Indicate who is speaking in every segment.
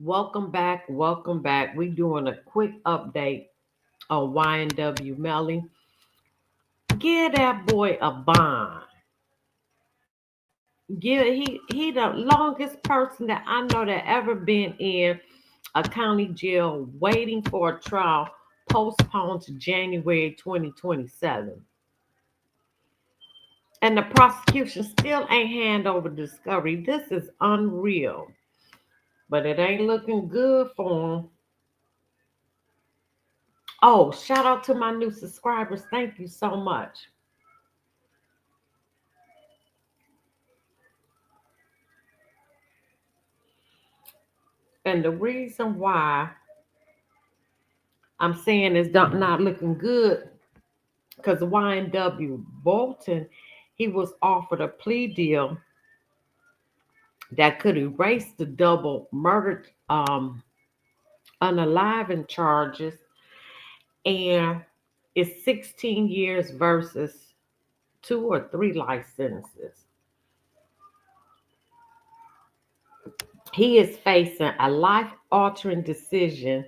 Speaker 1: Welcome back. Welcome back. We doing a quick update on YNW Melly. Give that boy a bond. He the longest person that I know that ever been in a county jail waiting for a trial postponed to January 2027. And the prosecution still ain't hand over discovery. This is unreal. But it ain't looking good for him. Oh, shout out to my new subscribers. Thank you so much. And the reason why I'm saying it's not looking good because YNW Bolton, he was offered a plea deal that could erase the double murder unaliving charges, and it's 16 years versus 2 or 3 life sentences. He is facing a life altering decision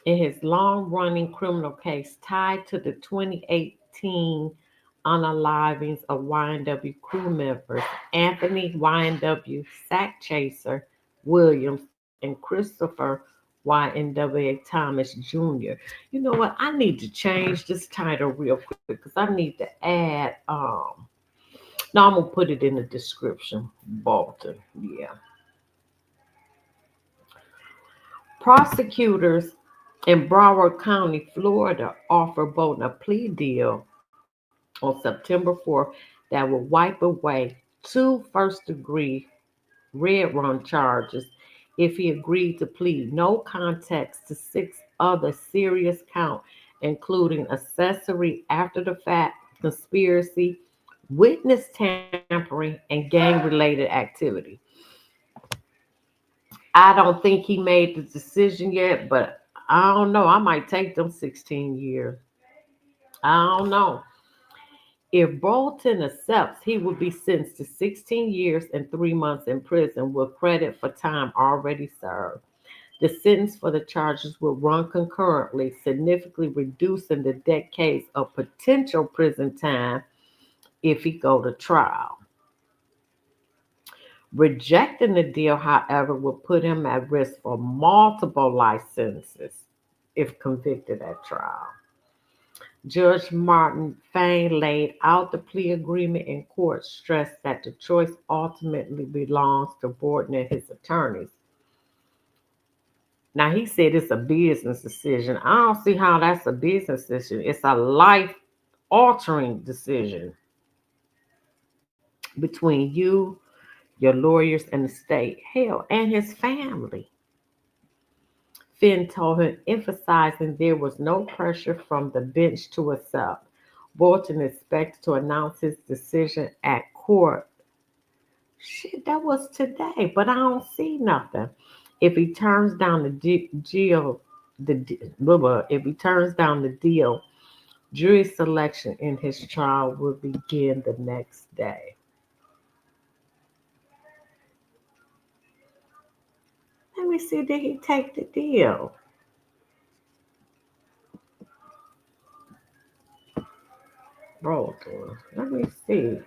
Speaker 1: in his long running criminal case tied to the 2018 unalivings of YNW crew members Anthony YNW Sack Chaser Williams and Christopher YNW Thomas Jr. You know what? I need to change this title real quick because I need to add no, I'm gonna put it in the description. Bolton. Yeah. Prosecutors in Broward County, Florida, offered Bolton a plea deal on September 4th that would wipe away 2 first-degree red run charges if he agreed to plead no contest to 6 other serious counts, including accessory after the fact, conspiracy, witness tampering, and gang related activity. I don't think he made the decision yet, but I don't know. I might take them 16 years. I don't know. If Bolton accepts, he will be sentenced to 16 years and 3 months in prison with credit for time already served. The sentence for the charges will run concurrently, significantly reducing the decades of potential prison time if he go to trial. Rejecting the deal, however, would put him at risk for multiple life sentences if convicted at trial. Judge Martin Fain laid out the plea agreement in court, stressed that the choice ultimately belongs to Borden and his attorneys. Now, he said it's a business decision. I don't see how that's a business decision. It's a life altering decision between you, your lawyers, and the state. Hell, and his family. Finn told him, emphasizing there was no pressure from the bench to accept. Bolton expected to announce his decision at court. Shit, that was today, but I don't see nothing. If he turns down if he turns down the deal, jury selection in his trial will begin the next day. Let me see, did he take the deal? Bolton. Let me see.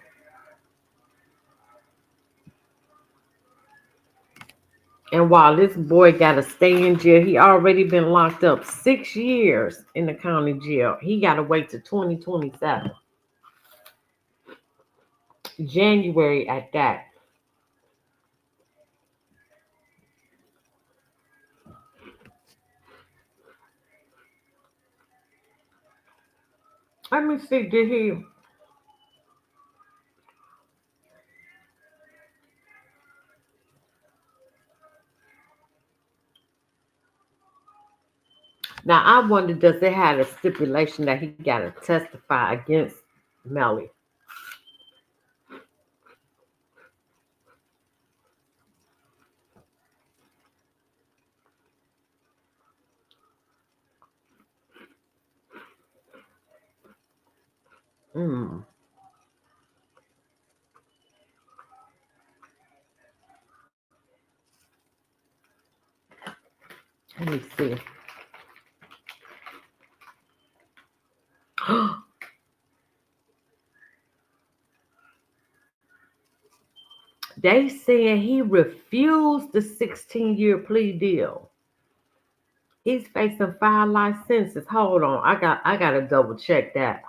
Speaker 1: And while this boy got to stay in jail, he already been locked up 6 years in the county jail. He got to wait to 2027, January at that. Let me see, did he? Now I wonder, does it have a stipulation that he got to testify against Melly? Mm. Let me see. They saying he refused the 16-year plea deal. He's facing 5 life sentences. Hold on, I gotta double check that.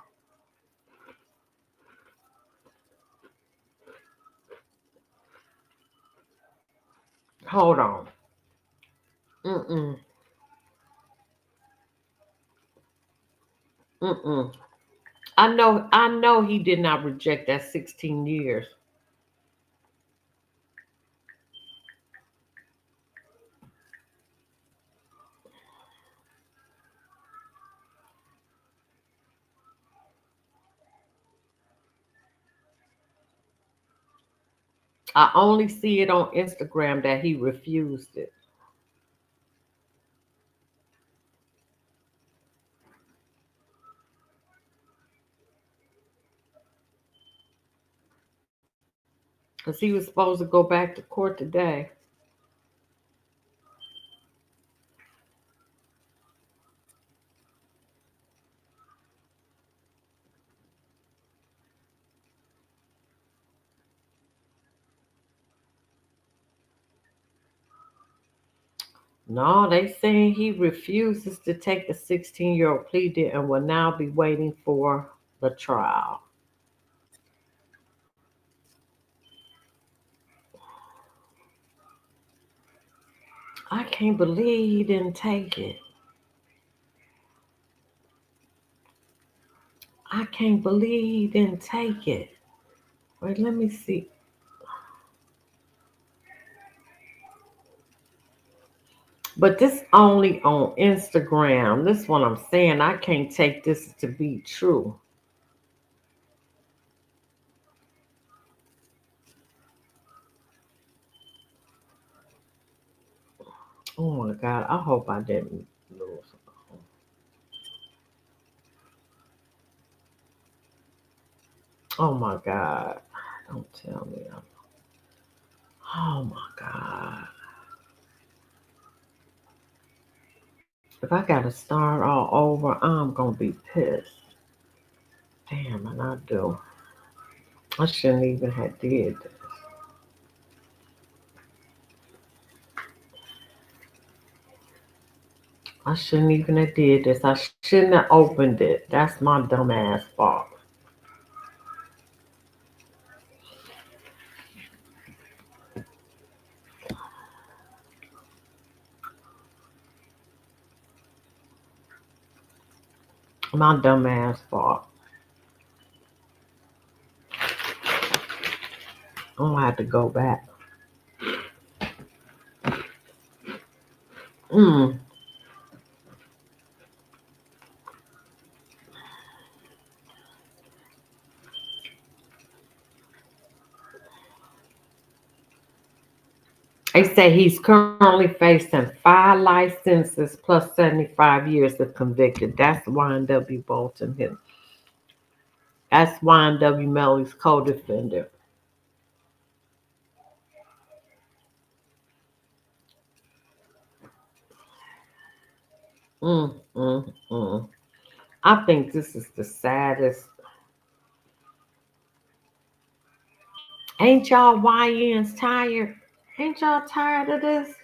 Speaker 1: Hold on. Mm-mm. Mm-mm. I know he did not reject that 16 years. I only see it on Instagram that he refused it. Because he was supposed to go back to court today. No, they saying he refuses to take the 16-year-old plea deal and will now be waiting for the trial. I can't believe he didn't take it. I can't believe he didn't take it. Wait, let me see. But this only on Instagram. This is what I'm saying. I can't take this to be true. Oh my God. I hope I didn't lose. Oh my God. Don't tell me. Oh my God. If I gotta start all over, I'm gonna be pissed. Damn, and I do. I shouldn't even have did this. I shouldn't even have did this. I shouldn't have opened it. That's my dumb ass fault. My dumb ass fault. I'm gonna have to go back. Mm. They say he's currently facing 5 life sentences plus 75 years if convicted. That's YNW Bolton here. That's YNW Melly's co-defendant. Mm. I think this is the saddest. Ain't y'all YNs tired? Ain't y'all tired of this?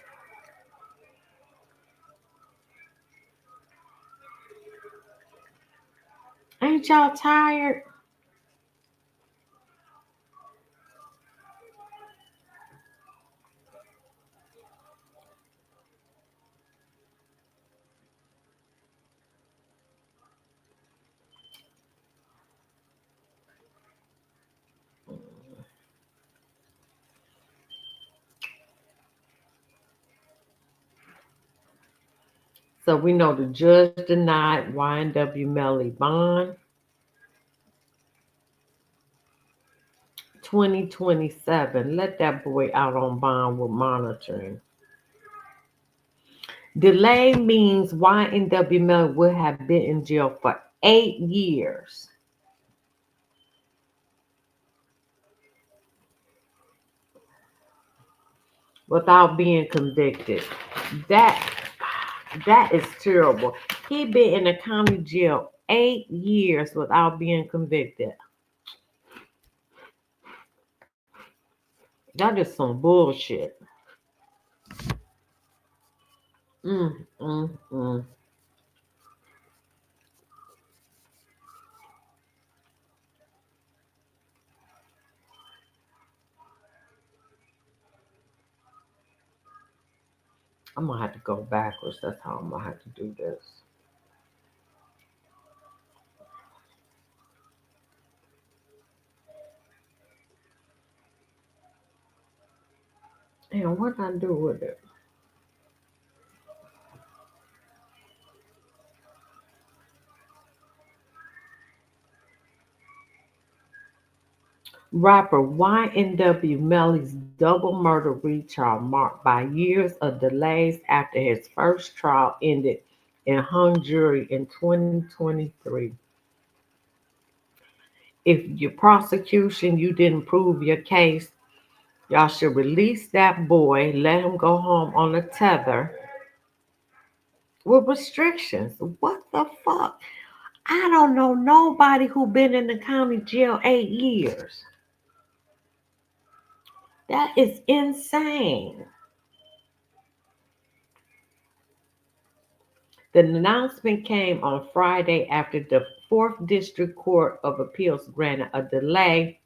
Speaker 1: Ain't y'all tired? So we know the judge denied YNW Melly bond 2027. Let that boy out on bond with monitoring. Delay means YNW Melly would have been in jail for 8 years without being convicted. That That is terrible. He been in the county jail 8 years without being convicted. That is some bullshit. Mm, mm, mm. I'm gonna have to go backwards. That's how I'm gonna have to do this. And what I do with it? Rapper YNW Melly's double murder retrial marked by years of delays after his first trial ended in hung jury in 2023. If your prosecution you didn't prove your case, y'all should release that boy, let him go home on a tether with restrictions. What the fuck? I don't know nobody who been in the county jail 8 years. That is insane. The announcement came on Friday after the Fourth District Court of Appeals granted a delay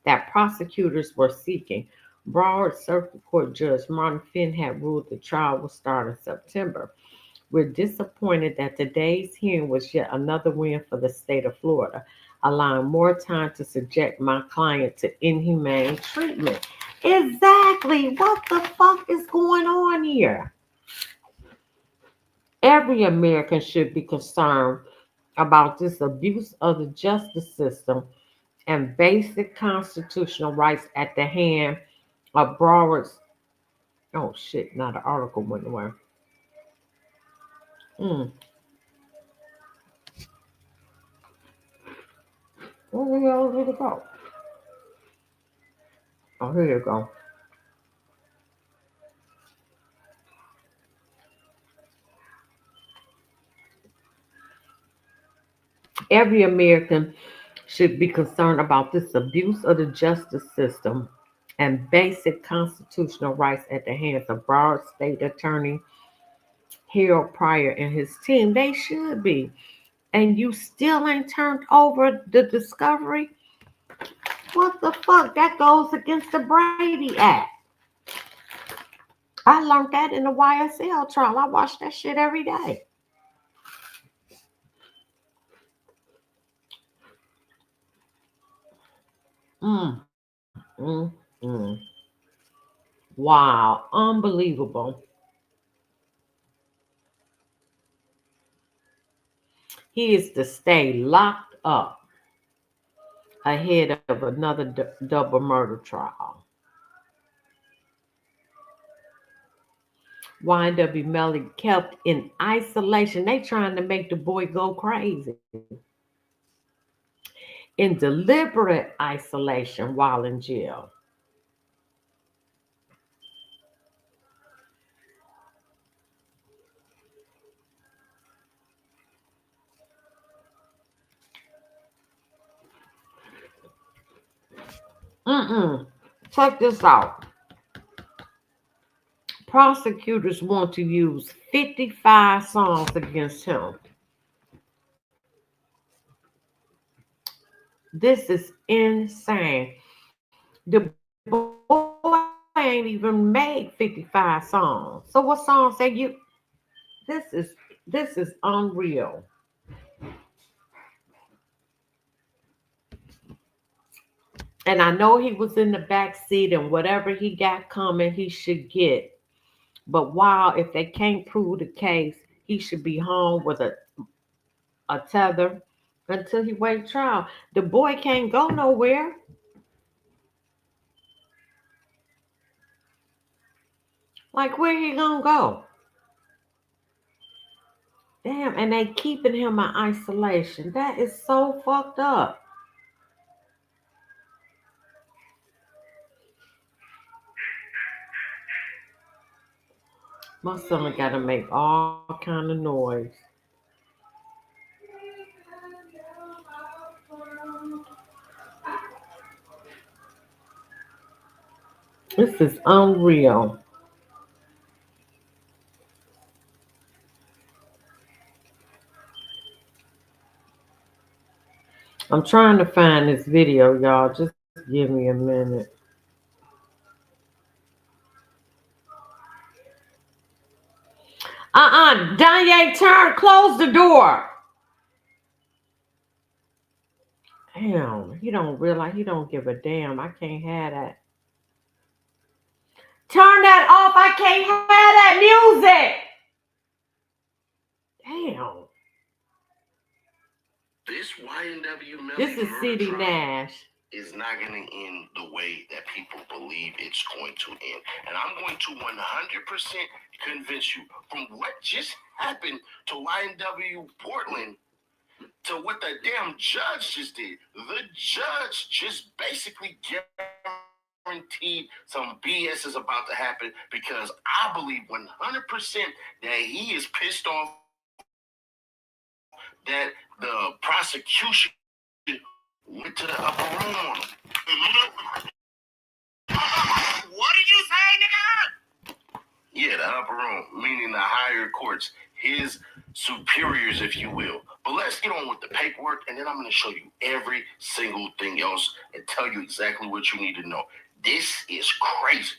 Speaker 1: that prosecutors were seeking. Broward Circuit Court Judge Martin Finn had ruled the trial would start in September. We're disappointed that today's hearing was yet another win for the state of Florida, allowing more time to subject my client to inhumane treatment. Exactly. What the fuck is going on here? Every American should be concerned about this abuse of the justice system and basic constitutional rights at the hand of Broward's. Oh shit! Now the article went away. Mm, where the hell did it go? Oh, here you go. Every American should be concerned about this abuse of the justice system and basic constitutional rights at the hands of Broward State Attorney Harold Pryor and his team. They should be. And you still ain't turned over the discovery? What the fuck? That goes against the Brady Act. I learned that in the YSL trial. I watch that shit every day. Mm, mm, mm. Wow, unbelievable. He is to stay locked up ahead of another double murder trial. YW Melly kept in isolation. They trying to make the boy go crazy. In deliberate isolation while in jail. Mm-mm. Check this out. Prosecutors want to use 55 songs against him. This is insane. The boy ain't even made 55 songs. So what songs say you? This is this is unreal. And I know he was in the back seat and whatever he got coming, he should get. But wow, if they can't prove the case, he should be home with a tether until he wait trial. The boy can't go nowhere. Like where he gonna go? Damn, and they keeping him in isolation. That is so fucked up. My stomach gotta make all kind of noise. This is unreal. I'm trying to find this video, y'all. Just give me a minute. Danye, turn, close the door. Damn, he don't realize, he don't give a damn. I can't have that. Turn that off. I can't have that music. Damn.
Speaker 2: This YNW Melly
Speaker 1: This is CD Nash.
Speaker 2: is not going to end the way that people believe it's going to end. And I'm going to 100% convince you from what just happened to YNW Portland to what the damn judge just did. The judge just basically guaranteed some BS is about to happen because I believe 100% that he is pissed off that the prosecution went to the upper room on him. What did you say, nigga? Yeah, the upper room, meaning the higher courts, his superiors, if you will. But let's get on with the paperwork, and then I'm going to show you every single thing else and tell you exactly what you need to know. This is crazy.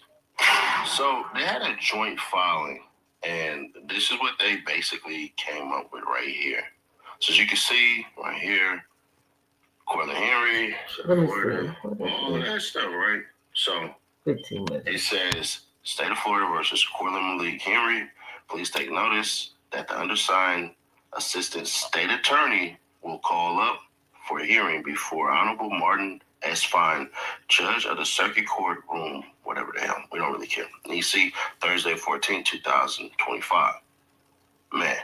Speaker 2: So they had a joint filing, and this is what they basically came up with right here. So as you can see right here, Cortland Henry, Florida, all that stuff, right? So
Speaker 1: 15 minutes.
Speaker 2: it says State of Florida versus Cortland Malik Henry. Please take notice that the undersigned assistant state attorney will call up for a hearing before Honorable Martin S. Fine, judge of the circuit court room, whatever the hell, we don't really care. EC, Thursday, 14, 2025. Man.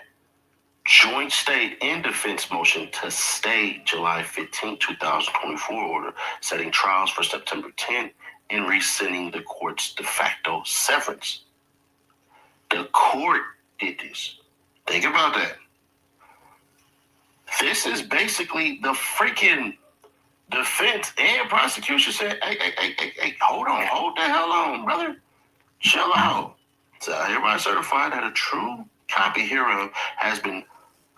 Speaker 2: Joint state and defense motion to stay July 15, 2024 order, setting trials for September 10 and rescinding the court's de facto severance. The court did this. Think about that. This is basically the freaking defense and prosecution said, hey, hold the hell on, brother. Chill out. So hereby certified that a true copy hereof has been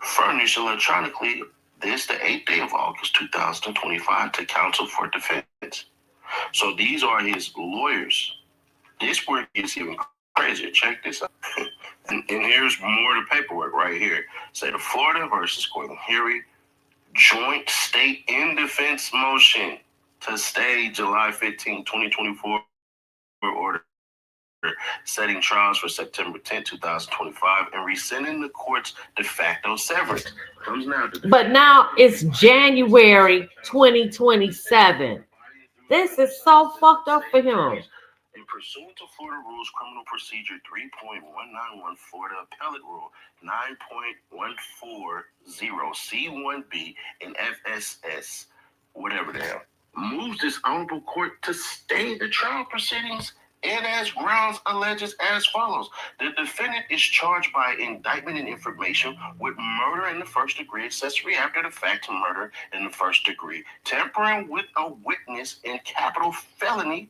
Speaker 2: furnished electronically this the 8th day of August 2025 to counsel for defense. So these are his lawyers. This work gets even crazier. Check this out. and here's more of the paperwork right here. State of Florida versus Cortland Henry. Joint state and defense motion to stay July 15, 2024 order, setting trials for September 10, 2025, and rescinding the court's de facto severance.
Speaker 1: But now it's January 2027. This is so fucked up for him.
Speaker 2: In pursuant to Florida Rules Criminal Procedure 3.191, Florida Appellate Rule 9.140 C1B and FSS, whatever the hell, moves this honorable court to stay the trial proceedings and as grounds alleges as follows. The defendant is charged by indictment and information with murder in the first degree, accessory after the fact murder in the first degree, tampering with a witness in capital felony,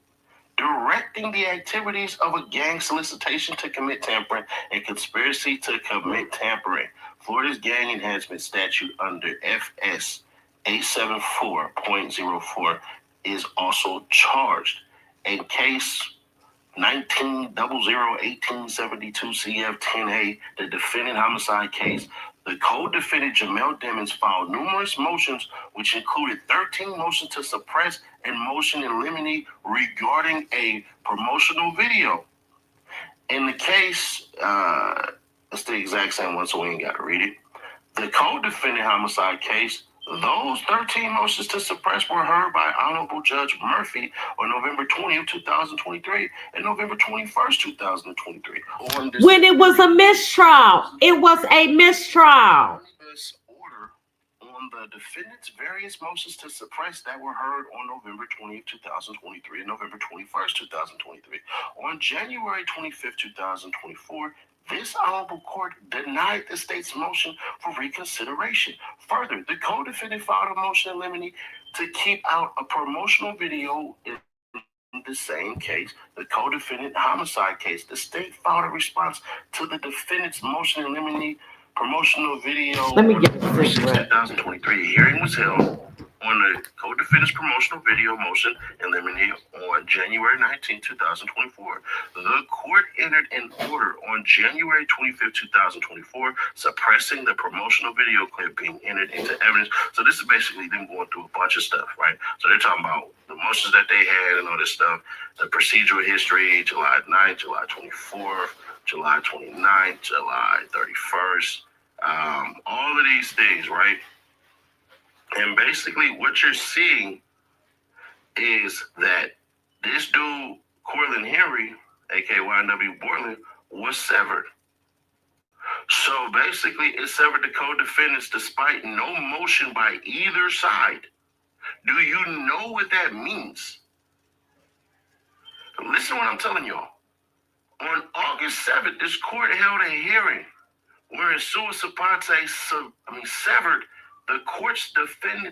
Speaker 2: directing the activities of a gang solicitation to commit tampering and conspiracy to commit tampering. Florida's gang enhancement statute under FS 874.04 is also charged. In case 19001872 CF 10A, the defendant homicide case, the co-defendant Jamel Demons filed numerous motions, which included 13 motions to suppress and motion in limine regarding a promotional video. In the case, it's the exact same one, so we ain't got to read it. The co-defendant homicide case, those 13 motions to suppress were heard by Honorable Judge Murphy on November 20th, 2023 and November 21st, 2023.
Speaker 1: When it was a mistrial. It was a mistrial.
Speaker 2: Order on the defendant's various motions to suppress that were heard on November 20th, 2023 and November 21st, 2023. On January 25th, 2024, This honorable court denied the state's motion for reconsideration. Further, the co-defendant filed a motion in limine to keep out a promotional video in the same case, the co-defendant homicide case. The state filed a response to the defendant's motion in limine promotional video
Speaker 1: Let
Speaker 2: on
Speaker 1: me get
Speaker 2: November
Speaker 1: a
Speaker 2: 6,
Speaker 1: cigarette.
Speaker 2: 2023. Hearing was held on the co-defendant's promotional video motion in limine on January 19, 2024. The court entered an order on January 25, 2024, suppressing the promotional video clip being entered into evidence. So this is basically them going through a bunch of stuff, right? So they're talking about the motions that they had and all this stuff, the procedural history, July 9th, July 24th, July 29th, July 31st, all of these things, right? And basically what you're seeing is that this dude, Corlin Henry, aka YNW Borland, was severed. So basically, it severed the co-defendants despite no motion by either side. Do you know what that means? Listen to what I'm telling y'all. On August 7th, this court held a hearing wherein sua sponte severed the court's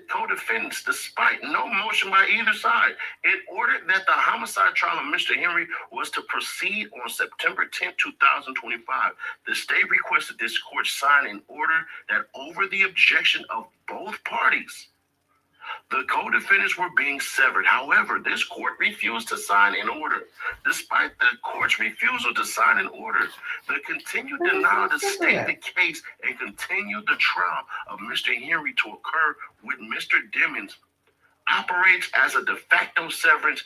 Speaker 2: co-defendants despite no motion by either side. It ordered that the homicide trial of Mr. Henry was to proceed on September 10, 2025. The state requested this court sign an order that over the objection of both parties, the co-defendants were being severed. However, this court refused to sign an order. Despite the court's refusal to sign an order, the continued denial to state the case and continue the trial of Mr. Henry to occur with Mr. Dimmons operates as a de facto severance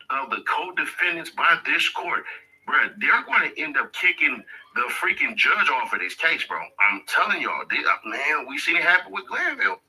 Speaker 2: of the co-defendants by this court. Bruh, they're going to end up kicking the freaking judge off of this case, bro. I'm telling y'all, man, we seen it happen with Glanville.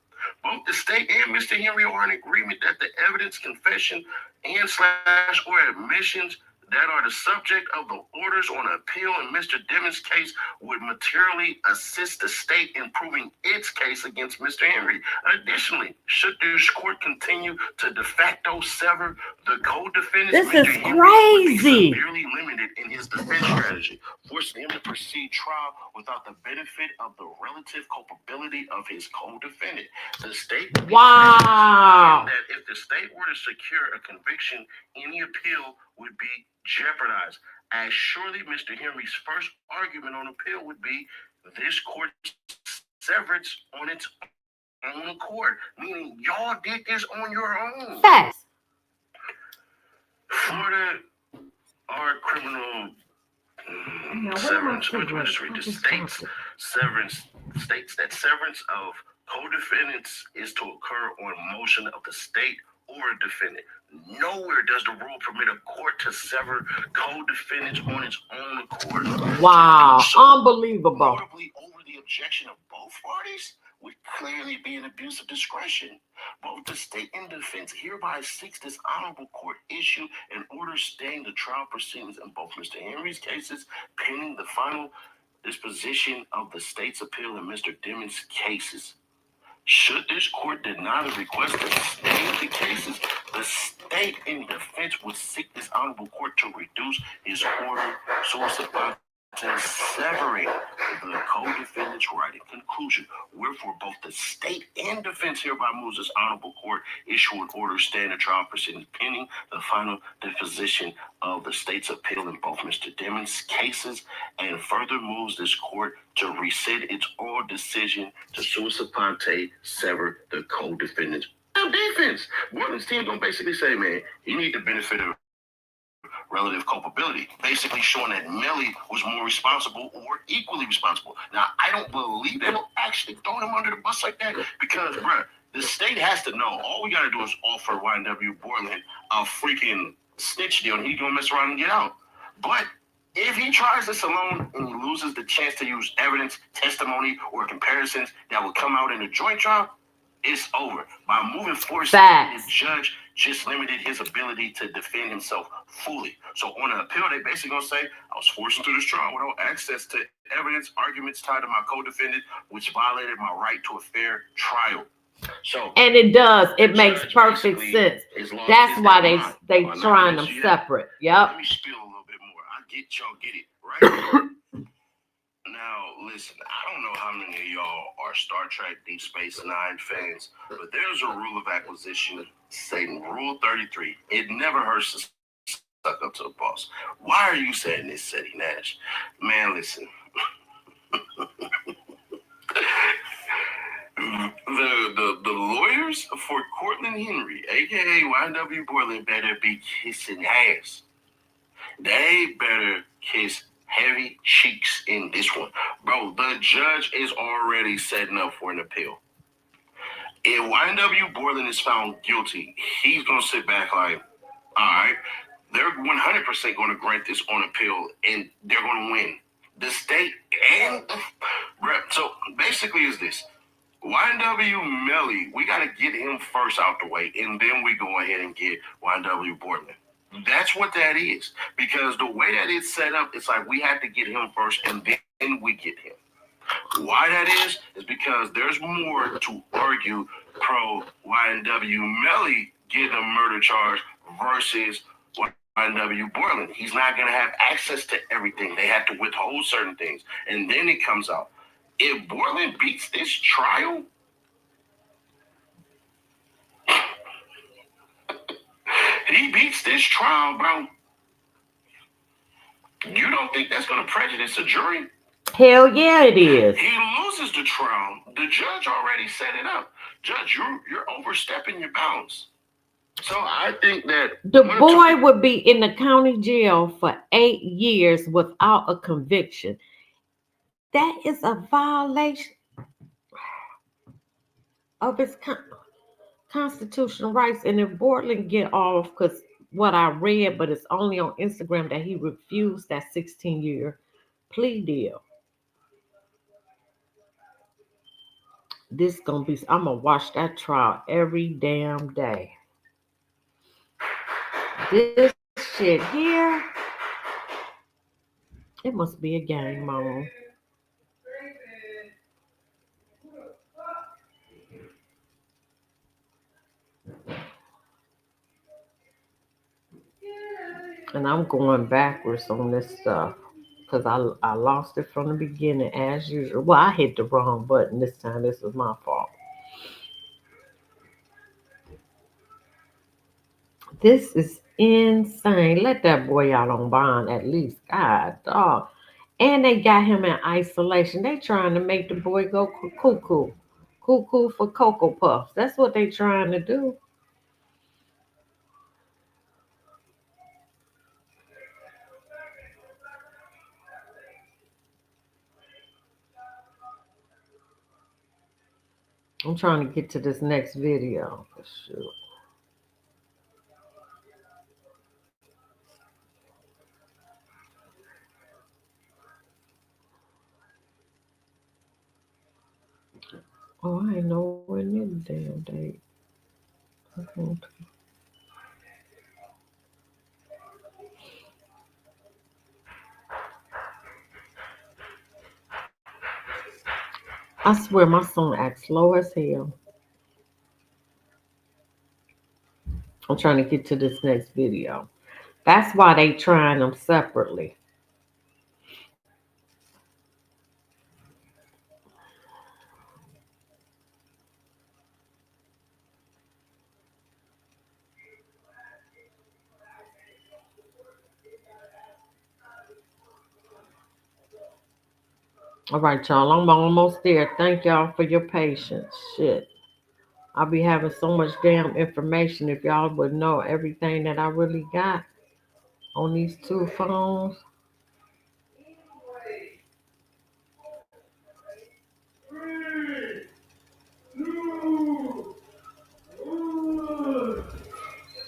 Speaker 2: Both the state and Mr. Henry are in agreement that the evidence, confession, and / or admissions that are the subject of the orders on appeal in Mr. Dimmons' case would materially assist the state in proving its case against Mr. Henry. Additionally, should this court continue to de facto sever the co-defendants,
Speaker 1: This
Speaker 2: Mr.
Speaker 1: is
Speaker 2: Henry
Speaker 1: crazy.
Speaker 2: would be severely limited in his defense strategy, forcing him to proceed trial without the benefit of the relative culpability of his co-defendant. The state
Speaker 1: Wow.
Speaker 2: that if the state were to secure a conviction, any appeal would be jeopardized, as surely Mr. Henry's first argument on appeal would be this court's severance on its own accord, meaning y'all did this on your own.
Speaker 1: Facts.
Speaker 2: Florida are criminal severance, states that severance of co-defendants is to occur on motion of the state or a defendant. Nowhere does the rule permit a court to sever co-defendants on its own accord.
Speaker 1: Wow,
Speaker 2: So,
Speaker 1: unbelievable.
Speaker 2: notably over the objection of both parties would clearly be an abuse of discretion. Both the state and defense hereby seeks this honorable court issue an order staying the trial proceedings in both Mr. Henry's cases pending the final disposition of the state's appeal in Mr. Dimmons' cases. Should this court deny the request to stay the cases, the state in defense would seek this honorable court to reduce his order sua sponte severing the co-defendant's right. In conclusion, wherefore both the state and defense hereby moves this honorable court issue an order staying the trial proceedings pending the final disposition of the state's appeal in both Mr. Dimmons' cases, and further moves this court to rescind its oral decision to sua sponte sever the co-defendants. Defense. Borland's team gonna basically say, man, you need the benefit of relative culpability, basically showing that Melly was more responsible or equally responsible. Now, I don't believe they will actually throw him under the bus like that because, bruh, the state has to know. All we got to do is offer YNW Borland a freaking snitch deal and he's going to mess around and get out. But if he tries this alone and he loses the chance to use evidence, testimony, or comparisons that will come out in a joint trial, it's over. By moving forward, the judge just limited his ability to defend himself fully. So on an appeal, they basically gonna say, I was forced into this trial without access to evidence, arguments tied to my co-defendant, which violated my right to a fair trial. So,
Speaker 1: and it does. It makes perfect sense. That's why they trying them separate. Yep.
Speaker 2: Let me spill a little bit more. I get y'all get it, right? Now, listen, I don't know how many of y'all are Star Trek Deep Space Nine fans, but there's a rule of acquisition, saying Rule 33. It never hurts to suck up to the boss. Why are you saying this, Seti Nash? Man, listen. The lawyers for Cortland Henry, aka YW Borland, better be kissing ass. They better kiss heavy cheeks in this one. Bro, the judge is already setting up for an appeal. If YW Borland is found guilty, he's going to sit back like, all right, they're 100% going to grant this on appeal, and they're going to win. The state and so basically is this. YW Melly, we got to get him first out the way, and then we go ahead and get YW Borland. That's what that is. Because the way that it's set up, it's like we have to get him first, and then we get him. Why that is because there's more to argue pro YW Melly getting a murder charge versus YW Borland. He's not going to have access to everything. They have to withhold certain things. And then it comes out. If Borland beats this trial, he beats this trial, bro. You don't think that's going to prejudice a jury?
Speaker 1: Hell yeah, it is.
Speaker 2: He loses the trial. The judge already set it up. Judge, you're overstepping your bounds. So I think that
Speaker 1: the boy would be in the county jail for 8 years without a conviction. That is a violation of his constitutional rights. And if Borland get off, because what I read, but it's only on Instagram that he refused that 16-year plea deal. This gonna be, I'm gonna watch that trial every damn day. This shit here, it must be a game on. And I'm going backwards on this stuff because I lost it from the beginning as usual. Well, I hit the wrong button this time. This was my fault. This is insane. Let that boy out on bond at least. God, dog. And they got him in isolation. They trying to make the boy go cuckoo. Cuckoo for Cocoa Puffs. That's what they trying to do. I'm trying to get to this next video. Shoot. Oh, I ain't nowhere near the damn date. Okay. I swear my son acts slow as hell. I'm trying to get to this next video. That's why they trying them separately. All right, y'all. I'm almost there. Thank y'all for your patience. Shit. I'll be having so much damn information if y'all would know everything that I really got on these two phones.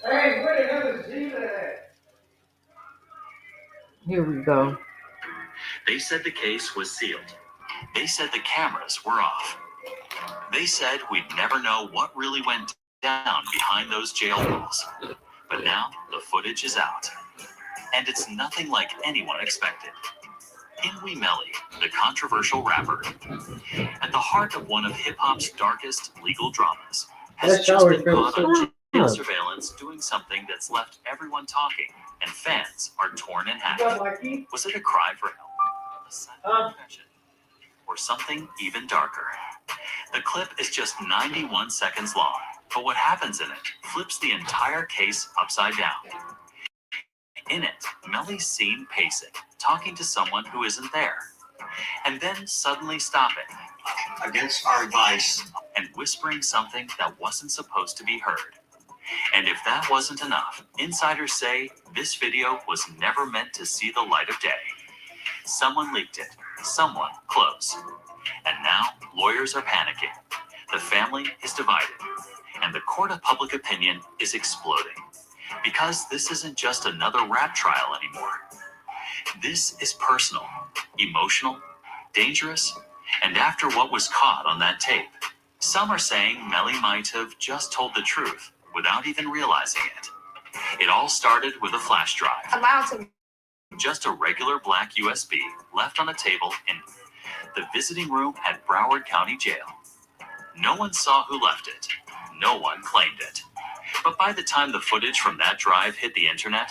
Speaker 1: Hey, where the hell is Gina at? Here we go.
Speaker 2: They said the case was sealed. They said the cameras were off. They said we'd never know what really went down behind those jail walls. But now the footage is out. And it's nothing like anyone expected. In Melly, the controversial rapper, at the heart of one of hip-hop's darkest legal dramas, has just been caught on jail surveillance doing something that's left everyone talking, and fans are torn in half. Was it a cry for help? A silent confession?
Speaker 3: or something even darker. The clip is just 91 seconds long, but what happens in it flips the entire case upside down. In it, Melly's seen pacing, talking to someone who isn't there, and then suddenly stopping,
Speaker 2: Against our advice.
Speaker 3: and whispering something that wasn't supposed to be heard. And if that wasn't enough, insiders say this video was never meant to see the light of day. Someone leaked it, someone close. And now, lawyers are panicking. The family is divided, and the court of public opinion is exploding. Because this isn't just another rap trial anymore. This is personal, emotional, dangerous, and after what was caught on that tape, some are saying Melly might have just told the truth without even realizing it. It all started with a flash drive.
Speaker 4: Allowed to.
Speaker 3: Just a regular black USB left on a table in the visiting room at Broward County Jail. No one saw who left it. No one claimed it. But by the time the footage from that drive hit the internet,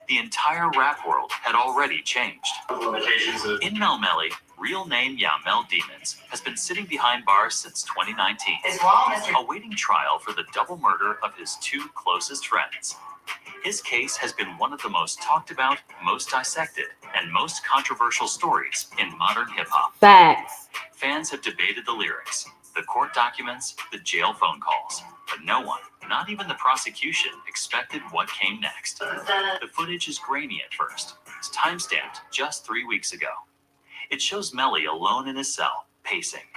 Speaker 3: the entire rap world had already changed. Inmel Melly, real name Mel Demons, has been sitting behind bars since 2019,
Speaker 4: It's wrong, Mr.
Speaker 3: awaiting trial for the double murder of his two closest friends. His case has been one of the most talked about, most dissected, and most controversial stories in modern hip-hop.
Speaker 1: Facts.
Speaker 3: Fans have debated the lyrics, the court documents, the jail phone calls, but no one, not even the prosecution, expected what came next. The footage is grainy at first. It's timestamped just 3 weeks ago. It shows Melly alone in his cell, pacing.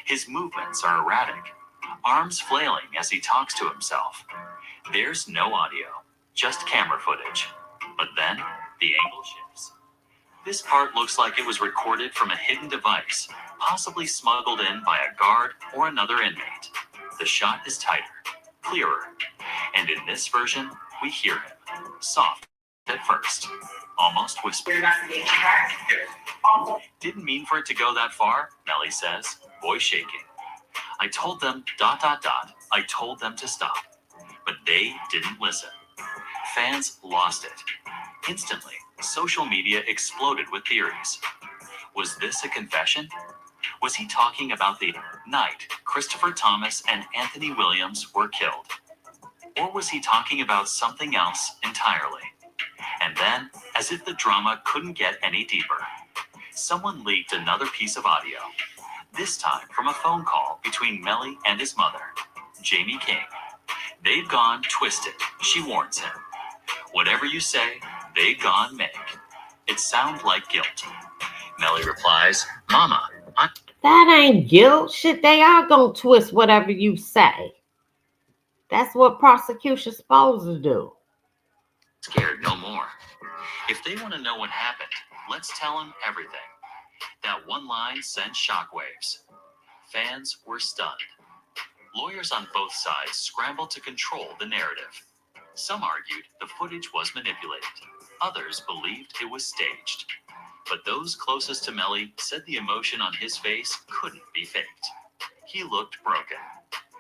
Speaker 3: His movements are erratic, arms flailing as he talks to himself. There's no audio, just camera footage. But then, the angle shifts. This part looks like it was recorded from a hidden device, possibly smuggled in by a guard or another inmate. The shot is tighter, clearer, and in this version, we hear him, soft at first, almost whispered. Didn't mean for it to go that far, Melly says, voice shaking. I told them, ... I told them to stop. But they didn't listen. Fans lost it. Instantly, social media exploded with theories. Was this a confession? Was he talking about the night Christopher Thomas and Anthony Williams were killed? Or was he talking about something else entirely? And then, as if the drama couldn't get any deeper, someone leaked another piece of audio. This time from a phone call between Melly and his mother, Jamie King. They've gone twisted, she warns him. Whatever you say, they gone make. It sounds like guilt. Melly replies, Mama,
Speaker 1: That ain't guilt. Shit, they are gonna twist whatever you say. That's what prosecution's supposed to do.
Speaker 3: scared no more. If they want to know what happened, let's tell them everything. That one line sent shockwaves. Fans were stunned. Lawyers on both sides scrambled to control the narrative. Some argued the footage was manipulated. Others believed it was staged. But those closest to Melly said the emotion on his face couldn't be faked. He looked broken,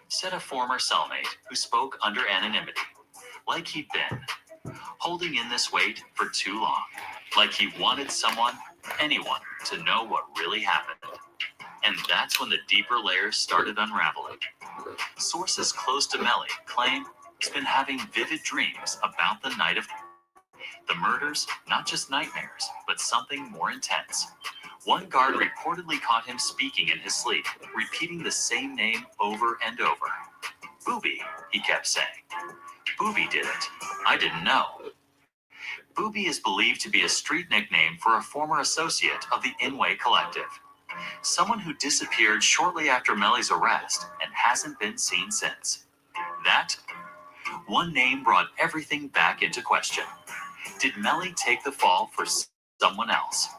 Speaker 3: said a former cellmate who spoke under anonymity, like he'd been holding in this weight for too long, like he wanted someone, anyone, to know what really happened. And that's when the deeper layers started unraveling. Sources close to Melly claim he's been having vivid dreams about the night of the murders, not just nightmares, but something more intense. One guard reportedly caught him speaking in his sleep, repeating the same name over and over. Booby, he kept saying. Booby did it. I didn't know. Booby is believed to be a street nickname for a former associate of the Inway Collective. Someone who disappeared shortly after Melly's arrest and hasn't been seen since. That one name brought everything back into question. Did Melly take the fall for someone else?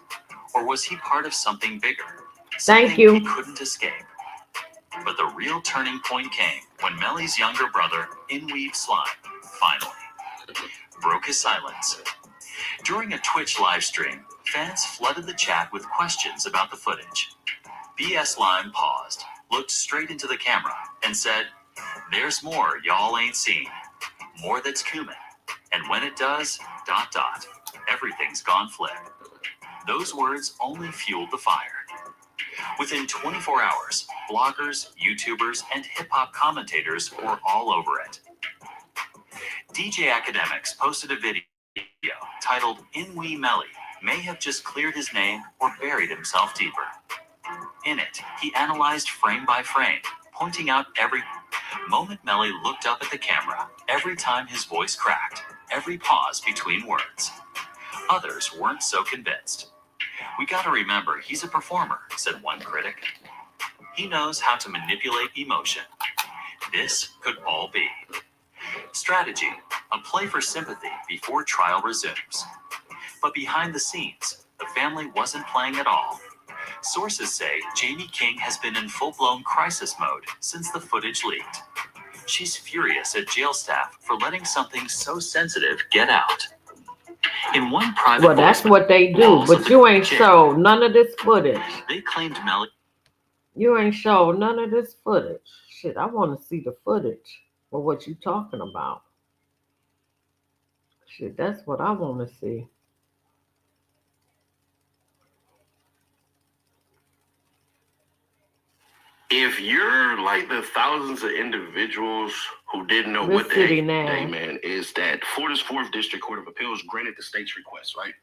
Speaker 3: Or was he part of something bigger? Something
Speaker 1: Thank you.
Speaker 3: he couldn't escape. But the real turning point came when Melly's younger brother, Inweave Slime, finally broke his silence. During a Twitch livestream, fans flooded the chat with questions about the footage. BS Slime paused, looked straight into the camera, and said, "There's more y'all ain't seen. More that's cumin. And when it does, ... everything's gone flip." Those words only fueled the fire. Within 24 hours, bloggers, YouTubers, and hip hop commentators were all over it. DJ Academics posted a video titled In Wee Melly may have just cleared his name or buried himself deeper. In it, he analyzed frame by frame, pointing out every moment Melly looked up at the camera, every time his voice cracked, every pause between words. Others weren't so convinced. We gotta remember, he's a performer, said one critic. He knows how to manipulate emotion. This could all be strategy, a play for sympathy before trial resumes. But behind the scenes, the family wasn't playing at all. Sources say Jamie King has been in full-blown crisis mode since the footage leaked. She's furious at jail staff for letting something so sensitive get out. In one private
Speaker 1: Well, that's what they do. But you ain't showed none of this footage.
Speaker 3: They claimed Melly.
Speaker 1: You ain't showed none of this footage. Shit, I want to see the footage for what you talking about. Shit, that's what I want to see.
Speaker 2: If you're like the thousands of individuals who didn't know what the heck, man, is that Florida's 4th District Court of Appeals granted the state's request, right?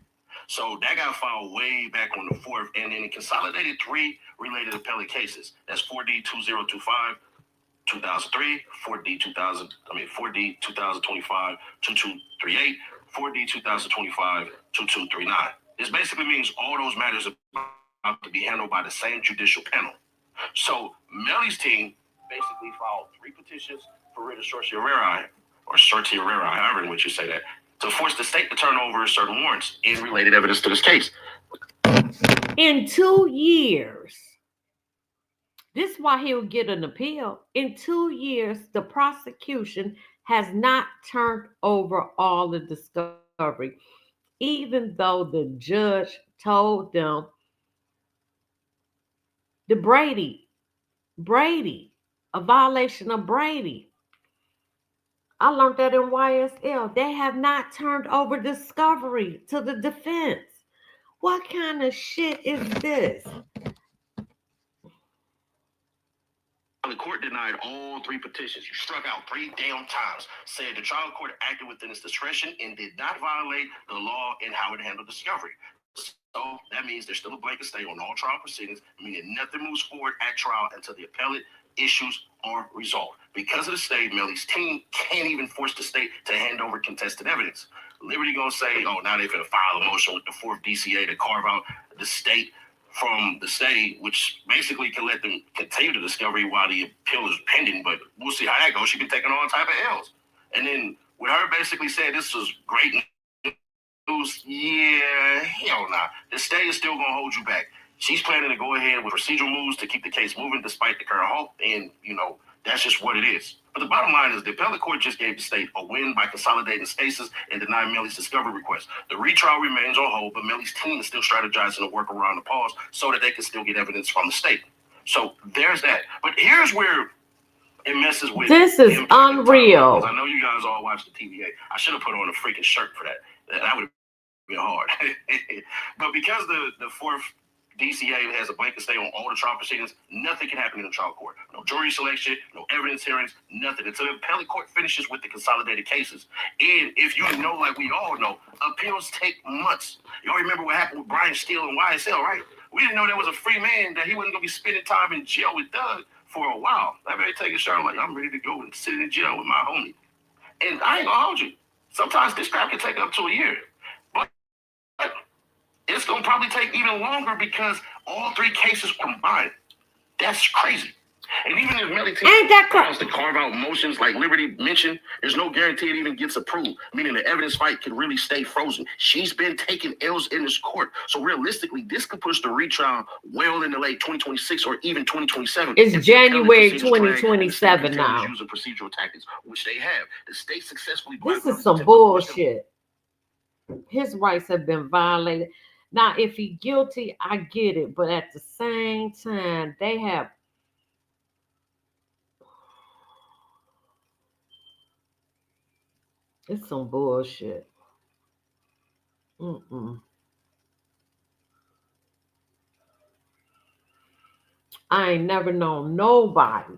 Speaker 2: So that got filed way back on the 4th, and then it consolidated 3 related appellate cases. That's 4D 2025, 2003, 4D 2025, 2238, 4D 2025, 2239. This basically means all those matters are about to be handled by the same judicial panel. So Melly's team basically filed 3 petitions for writ of certiorari, or certiorari, however in which you say that, to force the state to turn over certain warrants and related evidence to this case.
Speaker 1: In 2 years, this is why he'll get an appeal. In 2 years, the prosecution has not turned over all the discovery, even though the judge told them the Brady, a violation of Brady. I learned that in YSL. They have not turned over discovery to the defense. What kind of shit is this?
Speaker 2: The court denied all 3 petitions. You struck out 3 damn times. Said the trial court acted within its discretion and did not violate the law in how it handled discovery. So that means there's still a blanket stay on all trial proceedings, meaning nothing moves forward at trial until the appellate issues are resolved. Because of the stay, Melly's team can't even force the state to hand over contested evidence. Liberty gonna say, oh, now they're gonna file a motion with the 4th DCA to carve out the state from the stay, which basically can let them continue the discovery while the appeal is pending. But we'll see how that goes. She's been taking all type of L's. And then with her basically saying this was great news, yeah, hell nah. The state is still gonna hold you back. She's planning to go ahead with procedural moves to keep the case moving despite the current halt, and that's just what it is. But the bottom line is the appellate court just gave the state a win by consolidating cases and denying Melly's discovery request. The retrial remains on hold, but Melly's team is still strategizing to work around the pause so that they can still get evidence from the state. So there's that. But here's where it messes with.
Speaker 1: This is unreal.
Speaker 2: I know you guys all watch the TVA. I should have put on a freaking shirt for that. That would have been hard. But because the 4th DCA has a blanket stay on all the trial proceedings, nothing can happen in the trial court. No jury selection, no evidence hearings, nothing until the appellate court finishes with the consolidated cases. And if you know, like we all know, appeals take months. Y'all remember what happened with Brian Steele and YSL, right? We didn't know there was a free man, that he wasn't going to be spending time in jail with Doug for a while. I better take a shot, like, I'm ready to go and sit in jail with my homie. And I ain't going to hold you. Sometimes this crap can take up to a year. But it's going to probably take even longer because all 3 cases are combined. That's crazy. And even if Melly tries to carve out motions like Liberty mentioned, there's no guarantee it even gets approved, meaning the evidence fight can really stay frozen. She's been taking L's in this court. So realistically, this could push the retrial well into late 2026 or even 2027.
Speaker 1: It's January 2027 now.
Speaker 2: Using procedural tactics, which they have. The state successfully.
Speaker 1: This is some bullshit. His rights have been violated. Now, if he's guilty, I get it. But at the same time, they have. It's some bullshit. I ain't never known nobody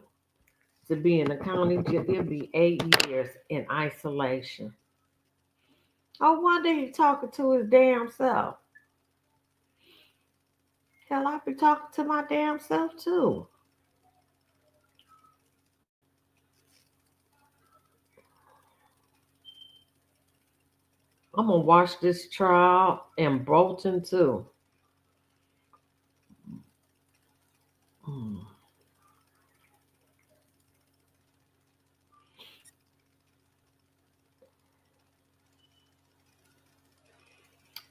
Speaker 1: to be in the county jail. It'll be 8 years in isolation. I wonder he talking to his damn self. Hell, I be talking to my damn self too. I'm gonna watch this trial in Bolton too.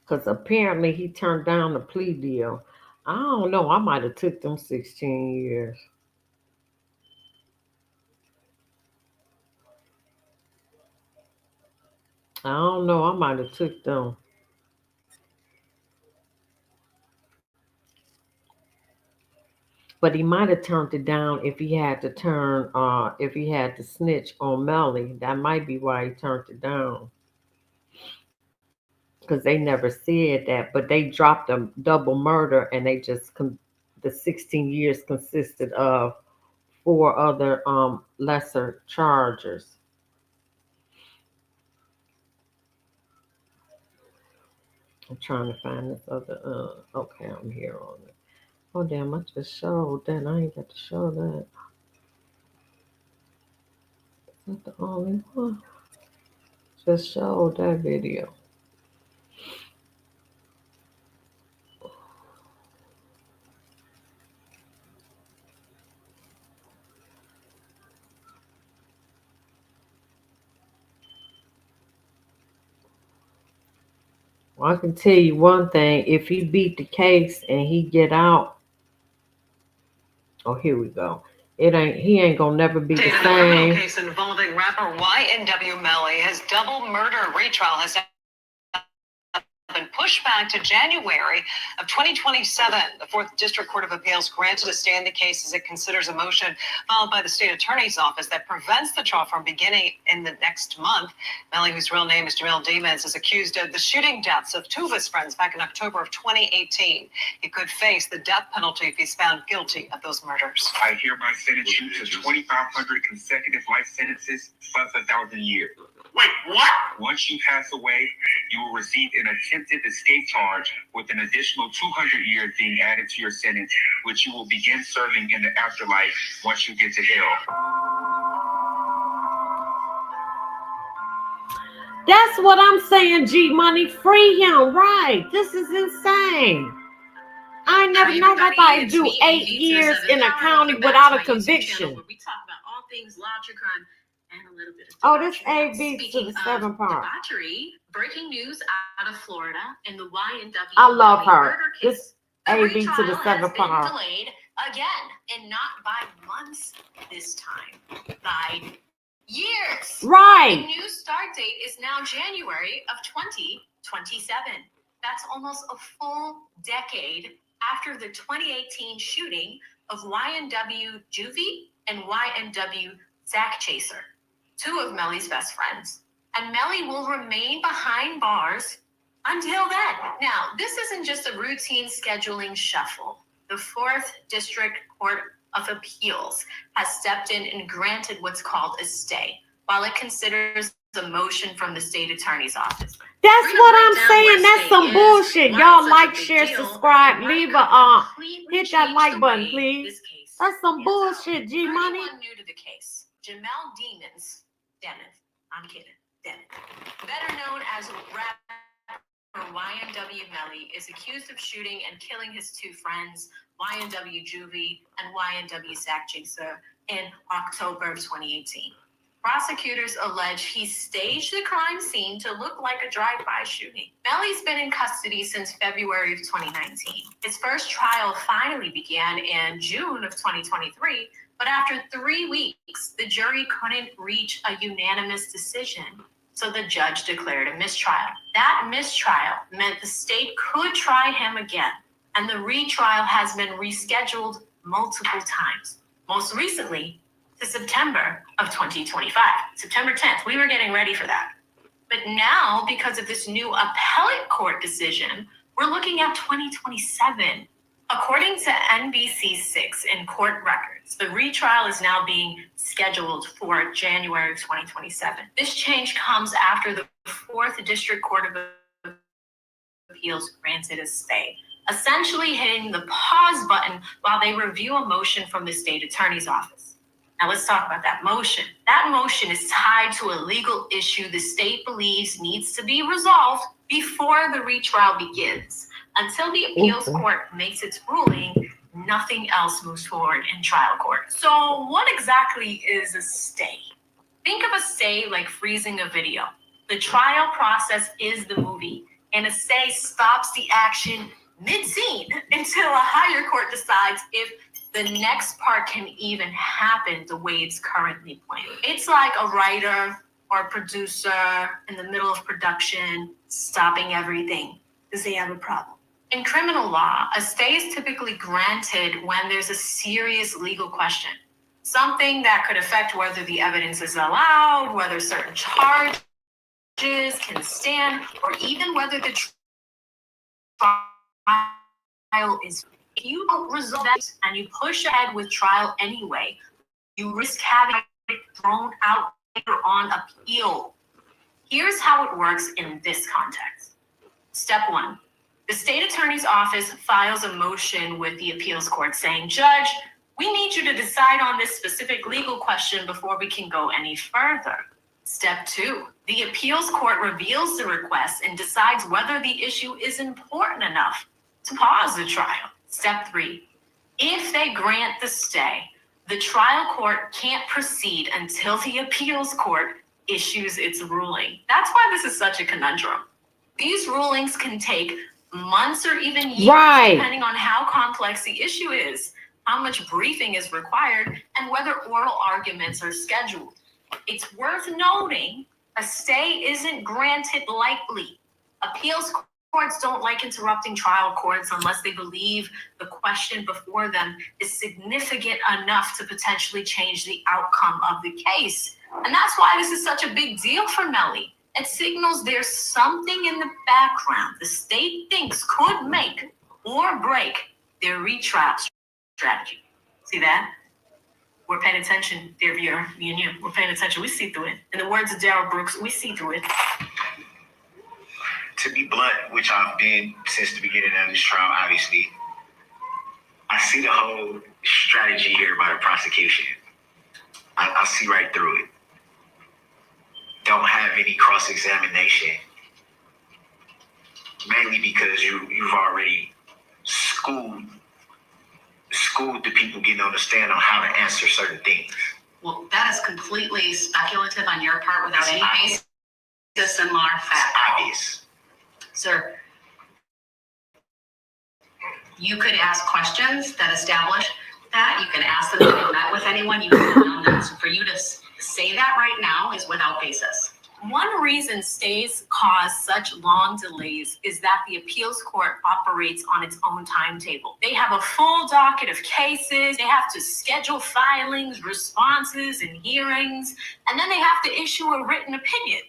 Speaker 1: Because apparently he turned down the plea deal. I don't know. I might have took them 16 years. I don't know. I might have took them. But he might have turned it down if he had to if he had to snitch on Melly. That might be why he turned it down. Because they never said that. But they dropped a double murder and the 16 years consisted of four other lesser charges. I'm trying to find this other. Okay, I'm here on it. Oh damn! I just showed that. I ain't got to show that. Not the only one. Just showed that video. Well, I can tell you one thing. If he beat the case and he get out, oh here we go. It ain't. He ain't gonna never be the same.
Speaker 3: Case involving rapper YNW Melly. His double murder retrial has been pushed back to January of 2027. The 4th District Court of Appeals granted a stay in the case as it considers a motion filed by the state attorney's office that prevents the trial from beginning in the next month. Melly, whose real name is Jamel Demons, is accused of the shooting deaths of two of his friends back in October of 2018. He could face the death penalty if he's found guilty of those murders.
Speaker 4: I hereby sentence you to 2,500 consecutive life sentences plus 1,000 years.
Speaker 2: Wait, what?
Speaker 4: Once you pass away, you will receive an attempted escape charge with an additional 200 years being added to your sentence, which you will begin serving in the afterlife once you get to hell.
Speaker 1: That's what I'm saying, G Money. Free him, right? This is insane. I never know nobody do 8 years in a county without a conviction.
Speaker 3: Where we talk about all things law, true crime, and a little bit of
Speaker 1: Oh, this
Speaker 3: debauchery.
Speaker 1: AB to the 7 part.
Speaker 3: Debauchery, breaking news out of Florida in the YNW
Speaker 1: I love her.
Speaker 3: murder case.
Speaker 1: This AB to the 7
Speaker 3: has been
Speaker 1: part.
Speaker 3: delayed again, and not by months this time, by years. The
Speaker 1: Right.
Speaker 3: new start date is now January of 2027. That's almost a full decade after the 2018 shooting of YNW Juvie and YNW Zach Chaser, two of Melly's best friends. And Melly will remain behind bars until then. Now, this isn't just a routine scheduling shuffle. The 4th District Court of Appeals has stepped in and granted what's called a stay, while it considers a motion from the state attorney's office.
Speaker 1: That's what I'm saying. That's some bullshit. Y'all like, share, subscribe, leave a hit that like button, please. That's some bullshit, G Money.
Speaker 3: Anyone new to the case, Jamel Demons, I'm kidding, better known as rapper YNW Melly, is accused of shooting and killing his two friends, YNW Juvie and YNW Zach Chaser, in October of 2018. Prosecutors allege he staged the crime scene to look like a drive-by shooting. Melly's been in custody since February of 2019. His first trial finally began in June of 2023, but after 3 weeks, the jury couldn't reach a unanimous decision, so the judge declared a mistrial. That mistrial meant the state could try him again, and the retrial has been rescheduled multiple times. Most recently, to September of 2025. September 10th, we were getting ready for that. But now, because of this new appellate court decision, we're looking at 2027 According to NBC6 in court records, the retrial is now being scheduled for January of 2027. This change comes after the 4th District Court of Appeals granted a stay, essentially hitting the pause button while they review a motion from the state attorney's office. Now let's talk about that motion. That motion is tied to a legal issue the state believes needs to be resolved before the retrial begins. Until the appeals court makes its ruling, nothing else moves forward in trial court. So what exactly is a stay? Think of a stay like freezing a video. The trial process is the movie, and a stay stops the action mid-scene until a higher court decides if the next part can even happen the way it's currently planned. It's like a writer or a producer in the middle of production stopping everything because they have a problem. In criminal law, a stay is typically granted when there's a serious legal question, something that could affect whether the evidence is allowed, whether certain charges can stand, or even whether the trial is. If you don't resolve that and you push ahead with trial anyway, you risk having it thrown out later on appeal. Here's how it works in this context. Step 1. The state attorney's office files a motion with the appeals court saying, Judge, we need you to decide on this specific legal question before we can go any further. Step 2, the appeals court reviews the request and decides whether the issue is important enough to pause the trial. Step 3, if they grant the stay, the trial court can't proceed until the appeals court issues its ruling. That's why this is such a conundrum. These rulings can take months or even years, depending on how complex the issue is, how much briefing is required, and whether oral arguments are scheduled. It's worth noting, a stay isn't granted lightly. Appeals courts don't like interrupting trial courts unless they believe the question before them is significant enough to potentially change the outcome of the case. And that's why this is such a big deal for Melly. It signals there's something in the background the state thinks could make or break their retrial strategy. See that? We're paying attention, dear viewer, me and you. We're paying attention. We see through it. In the words of Darryl Brooks, we see through it.
Speaker 4: To be blunt, which I've been since the beginning of this trial, obviously, I see the whole strategy here by the prosecution. I see right through it. Don't have any cross-examination, mainly because you've already schooled the people getting on the stand on how to answer certain things.
Speaker 5: Well, that is completely speculative on your part without any basis in law or fact.
Speaker 4: It's obvious.
Speaker 5: Sir, you could ask questions that establish that. You can ask them if you met with anyone. You can know them. So for you to say that right now is without basis.
Speaker 3: One reason stays cause such long delays is that the appeals court operates on its own timetable. They have a full docket of cases, they have to schedule filings, responses, and hearings, and then they have to issue a written opinion.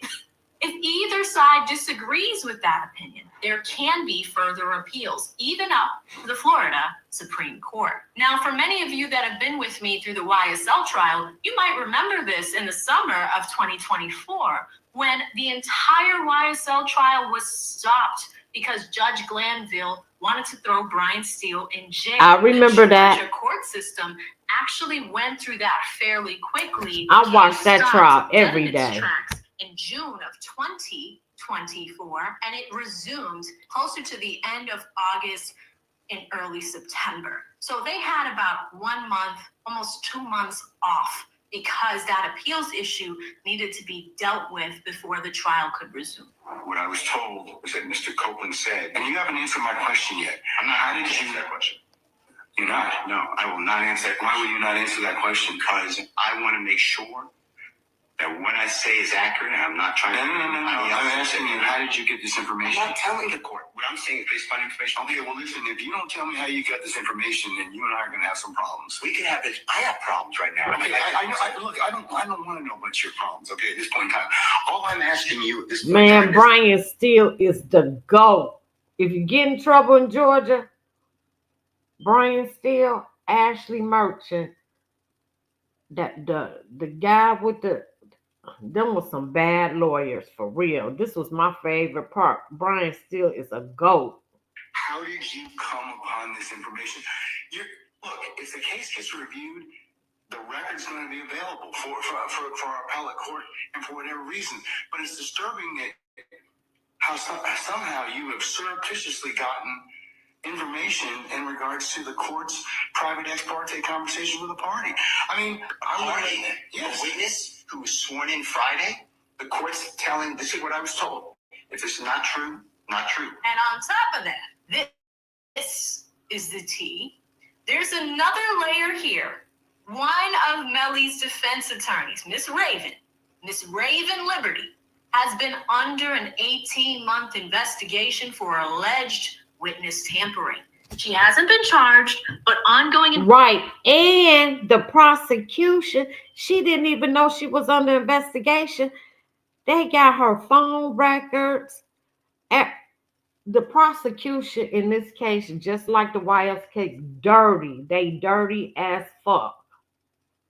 Speaker 3: If either side disagrees with that opinion, there can be further appeals, even up to the Florida Supreme Court. Now, for many of you that have been with me through the YSL trial, you might remember this in the summer of 2024, when the entire YSL trial was stopped because Judge Glanville wanted to throw Brian Steele in jail.
Speaker 1: I remember that.
Speaker 3: The court system actually went through that fairly quickly.
Speaker 1: I watched that trial every day.
Speaker 3: In June of 2024, and it resumed closer to the end of August in early September. So they had about 1 month, almost 2 months off because that appeals issue needed to be dealt with before the trial could resume.
Speaker 2: What I was told was that Mr. Copeland said, and you haven't answered my question yet. I'm not. How did you answer that question? You're not? No, I will not answer that. Why will you not answer that question? Because I want to make sure that what I say is accurate. I'm not trying to... No. I'm asking you, how did you get this information? I'm not telling the court. What I'm saying is based upon information. Okay, well, listen, if you don't tell me how you got this information, then you and I are going to have some problems. We can have this. I have problems right now. Okay, I know. Look, I don't want to know about your problems, okay, at this point in time. All I'm asking you at this point in time
Speaker 1: Brian Steele is the GOAT. If you get in trouble in Georgia, Brian Steele, Ashley Merchant, that the guy with them was some bad lawyers for real. This was my favorite part. Brian Steele is a goat.
Speaker 4: How did you come upon this information? Look, if the case gets reviewed, the record's going to be available for our appellate court and for whatever reason. But it's disturbing that somehow you have surreptitiously gotten information in regards to the court's private ex parte conversation with a party. I mean, yes. A witness who was sworn in Friday, the court's telling, this is what I was told. If this is not true, not true.
Speaker 5: And on top of that, this is the tea. There's another layer here. One of Melly's defense attorneys, Miss Raven Liberty, has been under an 18-month investigation for alleged witness tampering. She hasn't been charged, but ongoing...
Speaker 1: Right. And the prosecution, she didn't even know she was under investigation. They got her phone records. The prosecution in this case, just like the YS case, dirty. They dirty as fuck.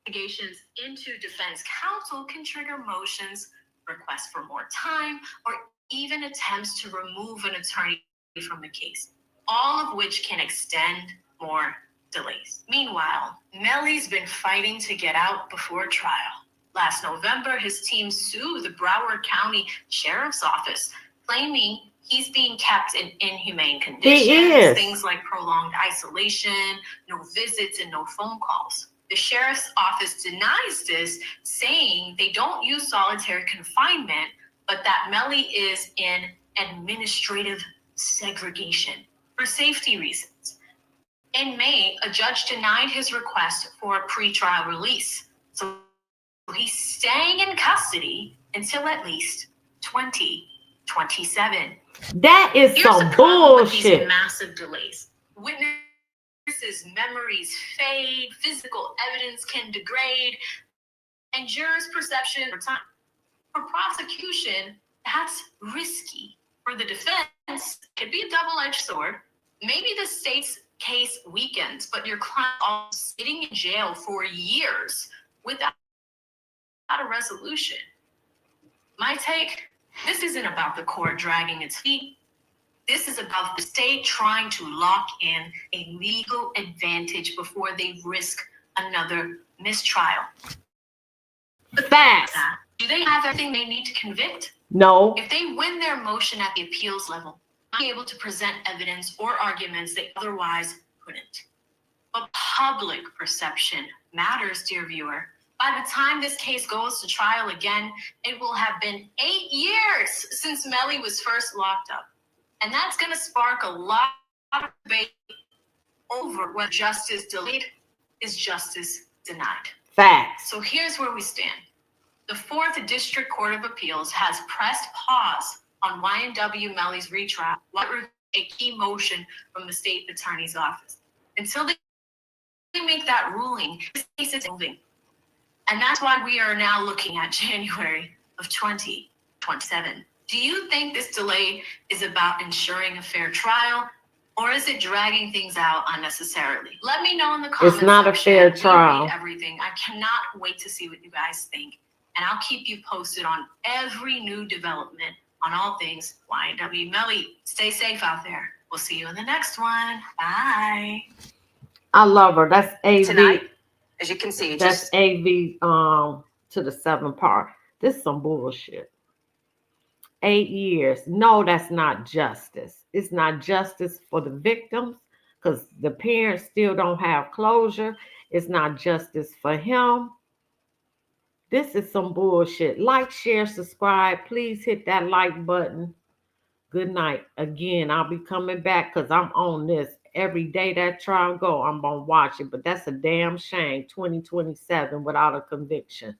Speaker 5: Investigations into defense counsel can trigger motions, requests for more time, or even attempts to remove an attorney from the case, all of which can extend more delays. Meanwhile, Melly's been fighting to get out before trial. Last November, his team sued the Broward County Sheriff's Office, claiming he's being kept in inhumane conditions.
Speaker 1: He is.
Speaker 5: Things like prolonged isolation, no visits, and no phone calls. The sheriff's office denies this, saying they don't use solitary confinement, but that Melly is in administrative segregation for safety reasons. In May, a judge denied his request for a pretrial release. So he's staying in custody until at least 2027.
Speaker 1: That is
Speaker 5: Here's
Speaker 1: some
Speaker 5: the problem with these
Speaker 1: bullshit.
Speaker 5: massive delays. Witnesses' memories fade, physical evidence can degrade, and jurors' perception over time. For prosecution, that's risky. For the defense, it could be a double-edged sword. Maybe the state's case weakens, but your client is sitting in jail for years without a resolution. My take, this isn't about the court dragging its feet. This is about the state trying to lock in a legal advantage before they risk another mistrial.
Speaker 1: Facts.
Speaker 5: Do they have everything they need to convict?
Speaker 1: No.
Speaker 5: If they win their motion at the appeals level, they'll be able to present evidence or arguments they otherwise couldn't. But public perception matters, dear viewer. By the time this case goes to trial again, it will have been 8 years since Melly was first locked up. And that's going to spark a lot of debate over whether justice delayed is justice denied.
Speaker 1: Facts.
Speaker 5: So here's where we stand. The 4th District Court of Appeals has pressed pause on YNW Melly's retrial, what a key motion from the state attorney's office. Until they make that ruling, this case is moving. And that's why we are now looking at January of 2027. Do you think this delay is about ensuring a fair trial, or is it dragging things out unnecessarily? Let me know in the comments.
Speaker 1: It's not a fair trial.
Speaker 5: We read everything. I cannot wait to see what you guys think. And I'll keep you posted on every new development on all things YNW Melly. Stay safe out there. We'll see you in the next one. Bye.
Speaker 1: I love her. That's AV.
Speaker 6: Tonight, as you can see,
Speaker 1: That's AV to the 7th part. This is some bullshit. 8 years. No, that's not justice. It's not justice for the victims because the parents still don't have closure. It's not justice for him. This is some bullshit. Like, share, subscribe. Please hit that like button. Good night. Again, I'll be coming back because I'm on this. Every day that trial go, I'm going to watch it. But that's a damn shame. 2027 without a conviction.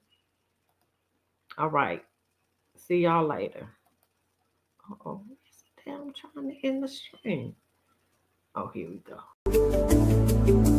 Speaker 1: All right. See y'all later. Uh-oh. Damn, I'm trying to end the stream. Oh, here we go.